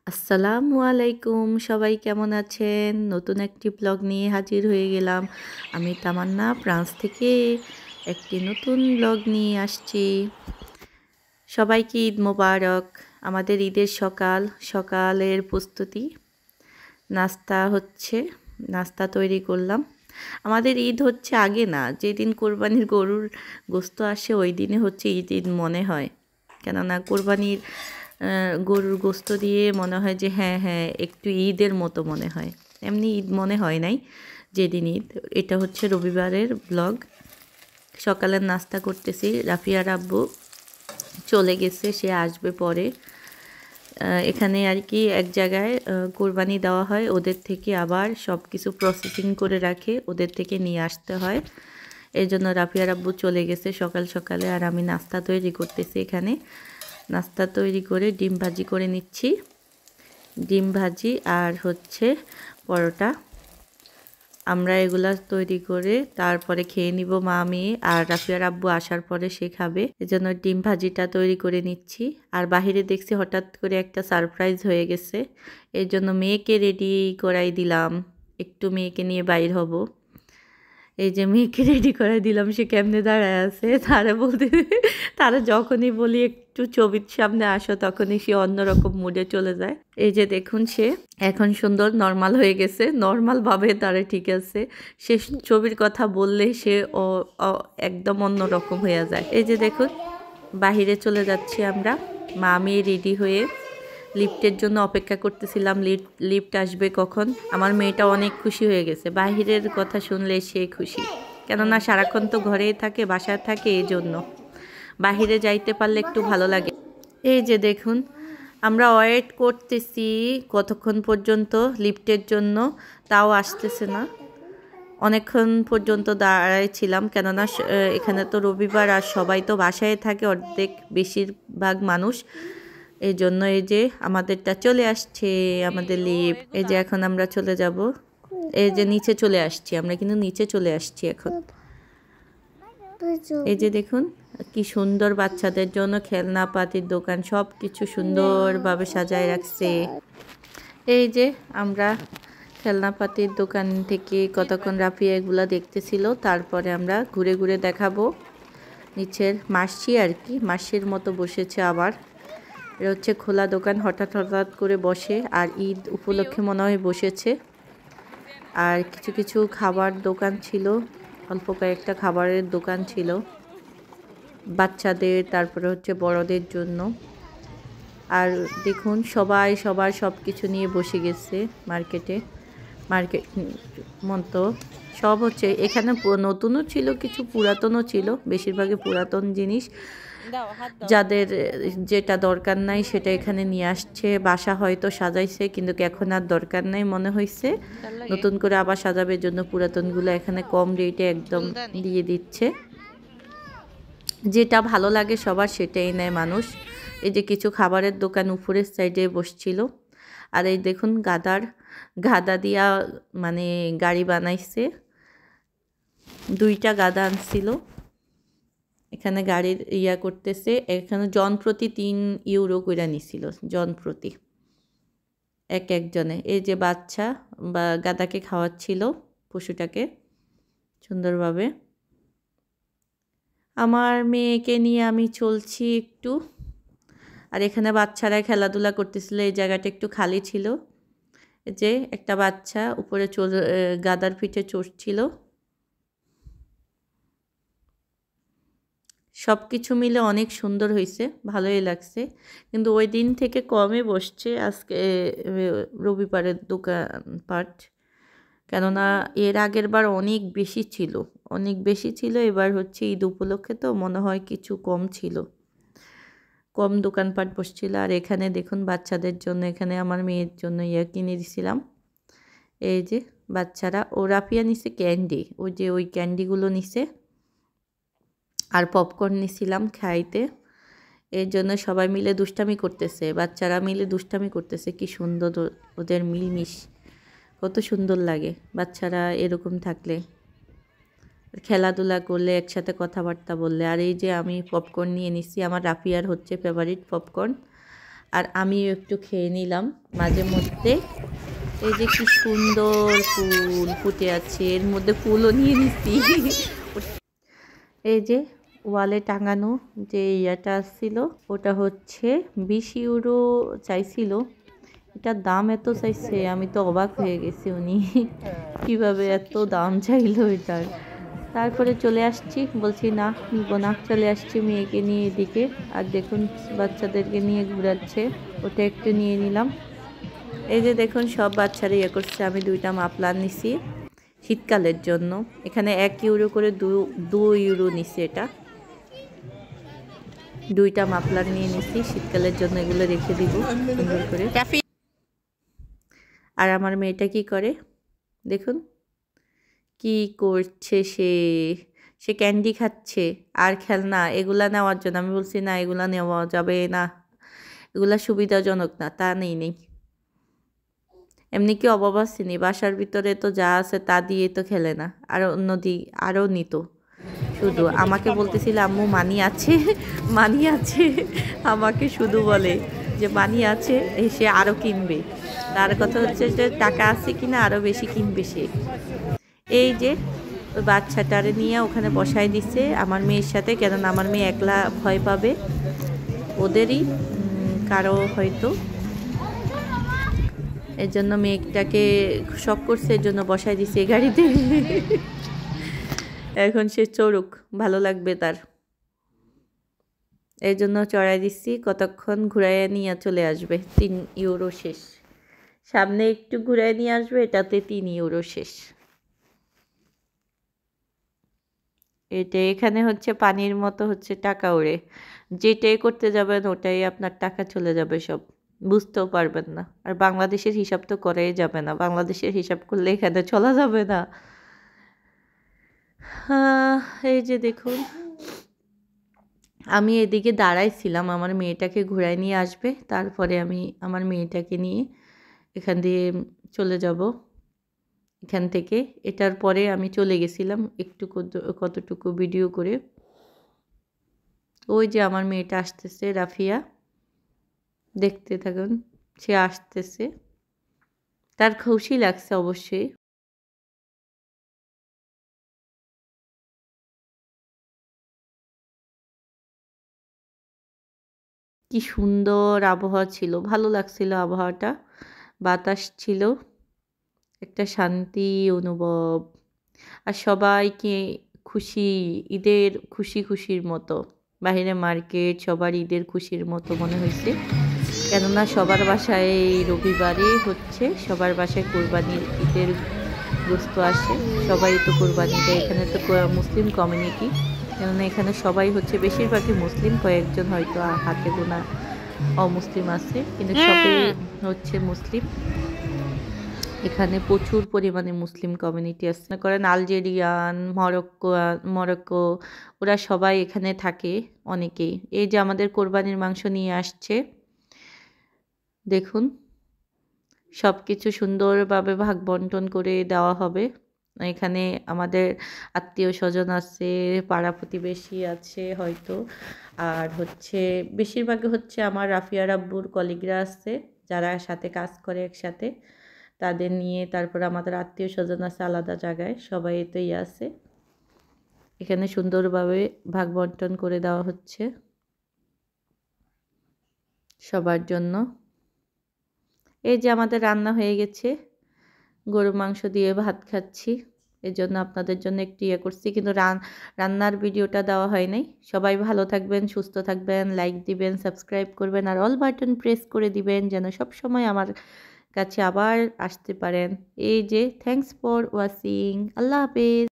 আসসালামু আলাইকুম, সবাই কেমন আছেন? নতুন একটি ব্লগ নিয়ে হাজির হয়ে গেলাম। আমি তামান্না ফ্রান্স থেকে একটি নতুন ব্লগ নিয়ে আসছি। সবাইকে ঈদ মোবারক। আমাদের ঈদের সকালের প্রস্তুতি। নাস্তা হচ্ছে, নাস্তা তৈরি করলাম। আমাদের ঈদ হচ্ছে আগে না, যেদিন কোরবানির গরুর গোশত আসে ওই দিনে হচ্ছে ঈদ ঈদ মনে হয়। কেননা কোরবানির গরুর গোশত দিয়ে মনে হয় যে হ্যাঁ হ্যাঁ একটু ঈদের মতো মনে হয়। এমনি ঈদ মনে হয় নাই যেদিন ঈদ। এটা হচ্ছে রবিবারের ব্লগ। সকালের নাস্তা করতেছি। রাফিয়ার আব্বু চলে গেছে, সে আসবে পরে। এখানে আর কি এক জায়গায় কোরবানি দেওয়া হয়, ওদের থেকে আবার সব কিছু প্রসেসিং করে রাখে, ওদের থেকে নিয়ে আসতে হয়। এই জন্য রাফিয়ার আব্বু চলে গেছে সকাল সকালে, আর আমি নাস্তা তৈরি করতেছি এখানে। নাস্তা তৈরি করে ডিম ভাজি করে নিচ্ছি। ডিম ভাজি আর হচ্ছে পরোটা। আমরা এগুলা তৈরি করে তারপরে খেয়ে নিব মা মেয়ে, আর রাফিয়ার আব্বু আসার পরে সে খাবে। এজন্য ডিম ভাজিটা তৈরি করে নিচ্ছি। আর বাহিরে দেখছি হঠাৎ করে একটা সারপ্রাইজ হয়ে গেছে, এই জন্য মেয়েকে রেডি করাই দিলাম। একটু মেয়েকে নিয়ে বাইর হব। এই যে মেয়েকে রেডি করে দিলাম, সে কেমনে দাঁড়ায় আছে তারা যখনই বলি একটু ছবির সামনে আসো তখনই সে অন্যরকম মুডে চলে যায়। এই যে দেখুন, সে এখন সুন্দর নর্মাল হয়ে গেছে, নর্মাল ভাবে তারা ঠিক আছে। সে ছবির কথা বললে সে একদম অন্যরকম হয়ে যায়। এই যে দেখুন, বাহিরে চলে যাচ্ছি আমরা মা মেয়ে রেডি হয়ে। লিফটের জন্য অপেক্ষা করতেছিলাম, লিফট আসবে কখন। আমার মেয়েটা অনেক খুশি হয়ে গেছে, বাহিরের কথা শুনলে সে খুশি। কেননা সারাক্ষণ তো ঘরেই থাকে, বাসায় থাকে, এই জন্য বাহিরে যাইতে পারলে একটু ভালো লাগে। এই যে দেখুন, আমরা ওয়েট করতেছি কতক্ষণ পর্যন্ত লিফটের জন্য, তাও আসতেছে না। অনেকক্ষণ পর্যন্ত দাঁড়ায় ছিলাম, কেননা এখানে তো রবিবার আর সবাই তো বাসায় থাকে, অর্ধেক বেশিরভাগ মানুষ। এই জন্য এই যে আমাদেরটা চলে আসছে, আমাদের লিফট। এই যে এখন আমরা চলে যাব। এই যে নিচে চলে আসছি আমরা, কিন্তু নিচে চলে আসছি এখন। এই যে দেখুন কি সুন্দর, বাচ্চাদের জন্য খেলনা পাতির দোকান, সব কিছু সুন্দরভাবে সাজায় রাখছে। এই যে আমরা খেলনাপাতির দোকান থেকে কতক্ষণ রাফিয়া এগুলা দেখতেছিল, তারপরে আমরা ঘুরে ঘুরে দেখাবো। নিচের মাসি আর কি, মাসির মতো বসেছে আবার। এটা হচ্ছে খোলা দোকান, হঠাৎ হঠাৎ করে বসে, আর ঈদ উপলক্ষে মনে হয় বসেছে। আর কিছু কিছু খাবার দোকান ছিল, অল্প কয়েকটা খাবারের দোকান ছিল বাচ্চাদের, তারপরে হচ্ছে বড়দের জন্য। আর দেখুন সবাই সবার সব কিছু নিয়ে বসে গেছে মার্কেট মতো সব হচ্ছে এখানে। নতুনও ছিল, কিছু পুরাতনও ছিল, বেশিরভাগই পুরাতন জিনিস। যাদের যেটা দরকার নাই সেটা এখানে নিয়ে আসছে। বাসা হয়তো সাজাইছে, কিন্তু এখন আর দরকার নাই মনে হয়েছে, নতুন করে আবার সাজাবের জন্য পুরাতনগুলো এখানে কম রেটে একদম দিয়ে দিচ্ছে। যেটা ভালো লাগে সবার সেটাই নেয় মানুষ। এই যে কিছু খাবারের দোকান উপরের সাইডে বসছিল। আর এই দেখুন গাদা দিয়া মানে গাড়ি বানাইছে, দুইটা গাদা আনছিল। এখানে গাড়ির করতেছে। এখানে জনপ্রতি 3 ইউরো কইরা নিছিল, জনপ্রতি একজনে। এই যে বাচ্চা বা গাদাকে খাওয়াচ্ছিল, পশুটাকে সুন্দরভাবে। আমার মেয়েকে নিয়ে আমি চলছি একটু। আর এখানে বাচ্চারা খেলাধুলা করতেছিল, এই জায়গাটা একটু খালি ছিল। যে একটা বাচ্চা উপরে গাদার পিঠে চড়ছিল। সব কিছু মিলে অনেক সুন্দর হয়েছে, ভালোই লাগছে। কিন্তু ওই দিন থেকে কমে বসছে আজকে রবিবারের দোকানপাট। কেননা এর আগের বার অনেক বেশি ছিল। এবার হচ্ছে ঈদ উপলক্ষে তো মনে হয় কিছু কম ছিল, কম দোকানপাট বসছিল। আর এখানে দেখুন বাচ্চাদের জন্য, এখানে আমার মেয়ের জন্য কিনে দিছিলাম। এই যে বাচ্চারা, ও রাফিয়া নিছে ক্যান্ডি, ওই ক্যান্ডিগুলো নিছে। আর পপকর্ন নিছিলাম খাইতে। এর জন্য সবাই মিলে দুষ্টামি করতেছে, বাচ্চারা মিলে দুষ্টামি করতেছে। কি সুন্দর ওদের মিলমিশ, কত সুন্দর লাগে বাচ্চারা এরকম থাকলে, খেলাধুলা করলে, একসাথে কথাবার্তা বললে। আর এই যে আমি পপকর্ন নিয়ে নিছি, আমার রাফিয়ার হচ্ছে ফেভারিট পপকর্ন। আর আমিও একটু খেয়ে নিলাম মাঝে মধ্যে। এই যে কি সুন্দর ফুল ফুটে আছে, এর মধ্যে ফুলও নিয়ে নিচ্ছি। এই যে ওয়ালে টাঙানো যে ইয়াটা ছিল ওটা হচ্ছে 20 ইউরো চাইছিল। এটার দাম এত চাইছে, আমি তো অবাক হয়ে গেছি উনি কিভাবে এত দাম চাইলো এটার। তারপরে চলে আসছি, বলছি না নিব না, চলে আসছি মেয়েকে নিয়ে এদিকে। আর দেখুন বাচ্চাদেরকে নিয়ে ঘুরাচ্ছে, ওটা একটু নিয়ে নিলাম। এই যে দেখুন সব বাচ্চারা ইয়ে করছে। আমি 2টা মাফলার নিছি শীতকালের জন্য। এখানে 1 ইউরো করে 2 ইউরো নিচ্ছে এটা। 2টা মাফলার নিয়ে নিছি শীতকালের জন্য, এগুলো রেখে দিব সুন্দর করে। আর আমার মেয়েটা কি করে দেখুন, কি করছে সে সে ক্যান্ডি খাচ্ছে আর খেলনা এগুলা নেওয়ার জন্য। আমি বলছি না এগুলা নেওয়া যাবে না, এগুলা সুবিধাজনক না, তা নেই। এমনি কি অভাব আসেনি, বাসার ভিতরে তো যা আছে তা দিয়ে তো খেলে না। আর আরও নিত, শুধু আমাকে বলতেছিল আম্মু মানি আছে মানি আছে, আমাকে শুধু বলে যে মানি আছে, সে আরও কিনবে। তার কথা হচ্ছে যে টাকা আছে কিনা আরও বেশি কিনবে সে। এই যে ওই বাচ্চাটারে নিয়ে ওখানে বসাই দিচ্ছে আমার মেয়ের সাথে, কেননা আমার মেয়ে একলা ভয় পাবে, ওদেরই কারো হয়তো, এর জন্য মেয়েটাকে শখ করছে, এর জন্য বসাই দিচ্ছে গাড়িতে। এখন সে চড়ুক, ভালো লাগবে তার, এই জন্য চড়াই দিচ্ছি। কতক্ষণ ঘুরাইয়া নিয়ে চলে আসবে, 3 ইউরো শেষ। সামনে একটু ঘুরাই নিয়ে আসবে, এটাতে 3 ইউরো শেষ। এটা এখানে হচ্ছে পানির মতো হচ্ছে টাকা ওড়ে, যেটাই করতে যাবেন ওটাই আপনার টাকা চলে যাবে সব, বুঝতেও পারবেন না। আর বাংলাদেশের হিসাব তো করাই যাবে না, বাংলাদেশের হিসাব করলে এখানে চলা যাবে না। এই যে দেখুন আমি এদিকে দাঁড়াইছিলাম, আমার মেয়েটাকে ঘুরাই নিয়ে আসবে, তারপরে আমি আমার মেয়েটাকে নিয়ে এখান দিয়ে চলে যাব। এখান থেকে এটার পরে আমি চলে গেছিলাম একটু কতটুকু ভিডিও করে। ওই যে আমার মেয়েটা আসতেছে, রাফিয়া, দেখতে থাকুন, সে আসতেছে, তার খুশি লাগছে অবশ্যই। কি সুন্দর আবহাওয়া ছিল, ভালো লাগছিল আবহাওয়াটা, বাতাস ছিল, একটা শান্তি অনুভব। আর সবাইকে খুশি, ঈদের খুশির মতো, বাইরে মার্কেট সবার ঈদের খুশির মতো মনে হয়েছে। কেননা সবার বাসায় এই রবিবারে হচ্ছে, সবার বাসায় কোরবানির ঈদের গোস্ত আসে, সবাই তো কোরবানি দেয়। এখানে তো মুসলিম কমিউনিটি, কেননা এখানে সবাই হচ্ছে বেশিরভাগই মুসলিম, কয়েকজন হয়তো হাতে গোনা অমুসলিম আছে, কিন্তু সবাই হচ্ছে মুসলিম। এখানে প্রচুর পরিমাণে মুসলিম কমিউনিটি আছে, মনে করেন আলজেরিয়ান, মরক্কো, ওরা সবাই এখানে থাকে অনেকেই। এই যে আমাদের কোরবানির মাংস নিয়ে আসছে, দেখুন সব কিছু সুন্দরভাবে ভাগ বন্টন করে দেওয়া হবে। এখানে আমাদের আত্মীয় স্বজন আছে, পাড়া প্রতিবেশী আছে হয়তো, আর হচ্ছে বেশিরভাগই হচ্ছে আমার রাফিয়ার আব্বুর কলিগরা আছে, যারা সাথে কাজ করে একসাথে, তাদের নিয়ে। তারপর আমাদের আত্মীয় স্বজন আছে আলাদা জায়গায়, সবাই এতেই আছে। এখানে সুন্দরভাবে ভাগ বন্টন করে দেওয়া হচ্ছে সবার জন্য। এই যে আমাদের রান্না হয়ে গেছে, গরু মাংস দিয়ে ভাত খাচ্ছি, এর জন্য আপনাদের জন্য একটু ইয়ে করছি, কিন্তু রান্নার ভিডিওটা দেওয়া হয় নাই। সবাই ভালো থাকবেন, সুস্থ থাকবেন, লাইক দিবেন, সাবস্ক্রাইব করবেন, আর অল বাটন প্রেস করে দিবেন, যেন সব সময় আমার কাছে আবার আসতে পারেন। এই যে থ্যাঙ্কস ফর ওয়াচিং, আল্লাহ হাফেজ।